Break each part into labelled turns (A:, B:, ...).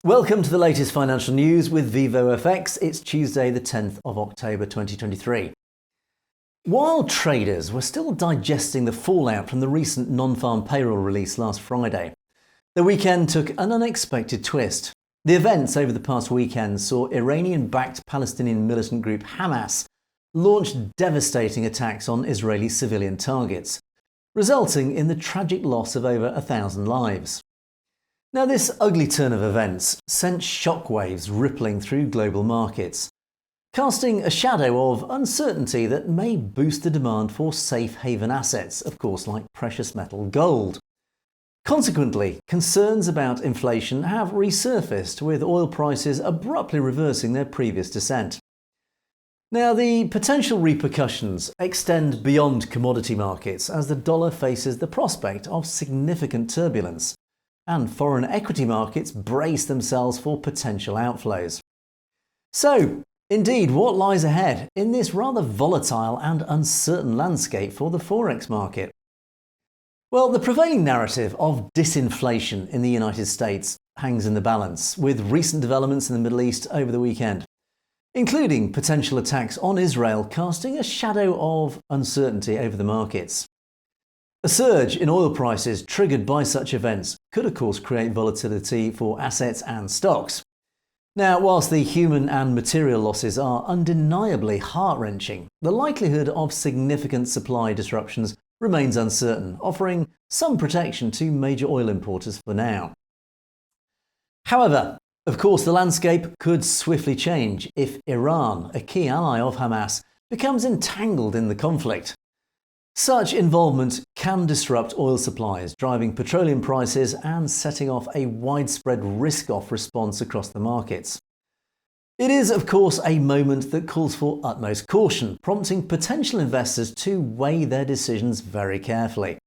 A: Welcome to the latest financial news with VEVOFX. It's Tuesday, the 10th of October 2023. While traders were still digesting the fallout from the recent non-farm payroll release last Friday, the weekend took an unexpected twist. The events over the past weekend saw Iranian-backed Palestinian militant group Hamas launch devastating attacks on Israeli civilian targets, resulting in the tragic loss of over 1,000 lives. Now, this ugly turn of events sent shockwaves rippling through global markets, casting a shadow of uncertainty that may boost the demand for safe haven assets, of course, like precious metal gold. Consequently, concerns about inflation have resurfaced, with oil prices abruptly reversing their previous descent. Now, the potential repercussions extend beyond commodity markets as the dollar faces the prospect of significant turbulence, and foreign equity markets brace themselves for potential outflows. So, indeed, what lies ahead in this rather volatile and uncertain landscape for the forex market? Well, the prevailing narrative of disinflation in the United States hangs in the balance, with recent developments in the Middle East over the weekend, including potential attacks on Israel casting a shadow of uncertainty over the markets. A surge in oil prices triggered by such events could of course create volatility for assets and stocks. Now, whilst the human and material losses are undeniably heart-wrenching, the likelihood of significant supply disruptions remains uncertain, offering some protection to major oil importers for now. However, of course, the landscape could swiftly change if Iran, a key ally of Hamas, becomes entangled in the conflict. Such involvement can disrupt oil supplies, driving petroleum prices and setting off a widespread risk-off response across the markets. It is, of course, a moment that calls for utmost caution, prompting potential investors to weigh their decisions very carefully.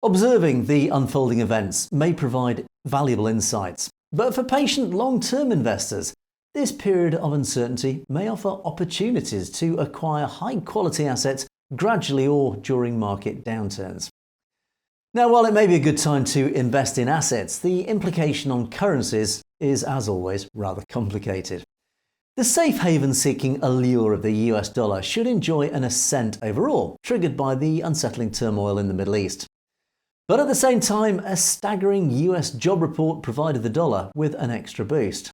A: Observing the unfolding events may provide valuable insights, but for patient long-term investors, this period of uncertainty may offer opportunities to acquire high-quality assets gradually or during market downturns. Now, while it may be a good time to invest in assets, the implication on currencies is, as always, rather complicated. The safe haven-seeking allure of the US dollar should enjoy an ascent overall, triggered by the unsettling turmoil in the Middle East. But at the same time, a staggering US job report provided the dollar with an extra boost.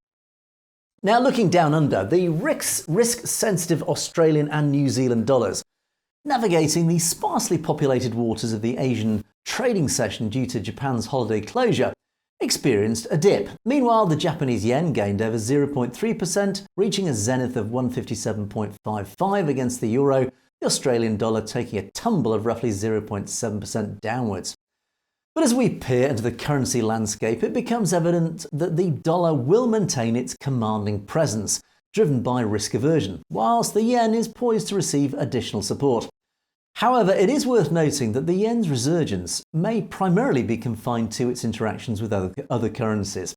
A: Now, looking down under, the risk-sensitive Australian and New Zealand dollars, navigating the sparsely populated waters of the Asian trading session due to Japan's holiday closure, experienced a dip. Meanwhile, the Japanese yen gained over 0.3%, reaching a zenith of 157.55 against the euro, the Australian dollar taking a tumble of roughly 0.7% downwards. But as we peer into the currency landscape, it becomes evident that the dollar will maintain its commanding presence, driven by risk aversion, whilst the yen is poised to receive additional support. However, it is worth noting that the yen's resurgence may primarily be confined to its interactions with other currencies.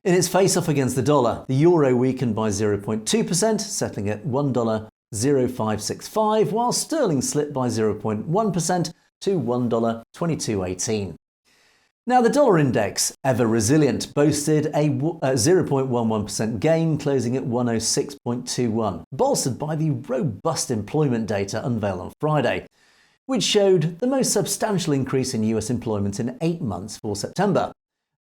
A: In its face-off against the dollar, the euro weakened by 0.2%, settling at $1.0565, while sterling slipped by 0.1% to $1.2218. Now, the dollar index, ever resilient, boasted a 0.11% gain, closing at 106.21, bolstered by the robust employment data unveiled on Friday, which showed the most substantial increase in US employment in 8 months for September.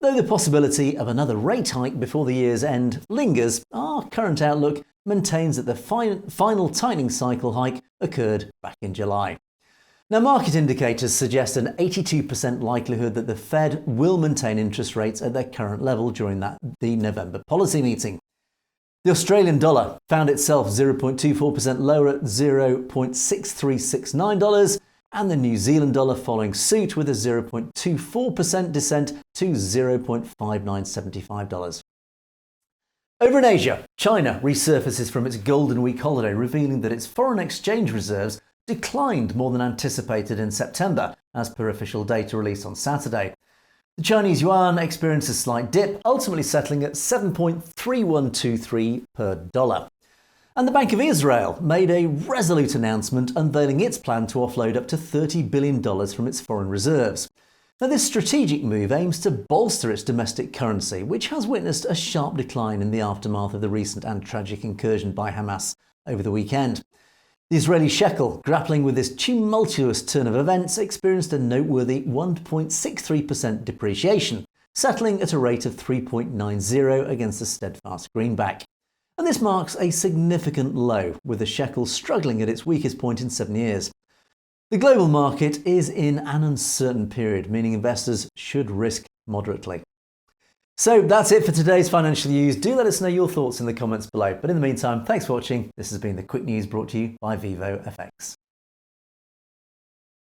A: Though the possibility of another rate hike before the year's end lingers, our current outlook maintains that the final tightening cycle hike occurred back in July. Now, market indicators suggest an 82% likelihood that the Fed will maintain interest rates at their current level during the November policy meeting. The Australian dollar found itself 0.24% lower at $0.6369, and the New Zealand dollar following suit with a 0.24% descent to $0.5975. Over in Asia, China resurfaces from its Golden Week holiday, revealing that its foreign exchange reserves declined more than anticipated in September, as per official data released on Saturday. The Chinese yuan experienced a slight dip, ultimately settling at 7.3123 per dollar. And the Bank of Israel made a resolute announcement unveiling its plan to offload up to $30 billion from its foreign reserves. Now, this strategic move aims to bolster its domestic currency, which has witnessed a sharp decline in the aftermath of the recent and tragic incursion by Hamas over the weekend. The Israeli shekel, grappling with this tumultuous turn of events, experienced a noteworthy 1.63% depreciation, settling at a rate of 3.90 against the steadfast greenback. And this marks a significant low, with the shekel struggling at its weakest point in 7 years. The global market is in an uncertain period, meaning investors should risk moderately. So that's it for today's financial news. Do let us know your thoughts in the comments below. But in the meantime, thanks for watching. This has been the Quick News brought to you by VEVOFX.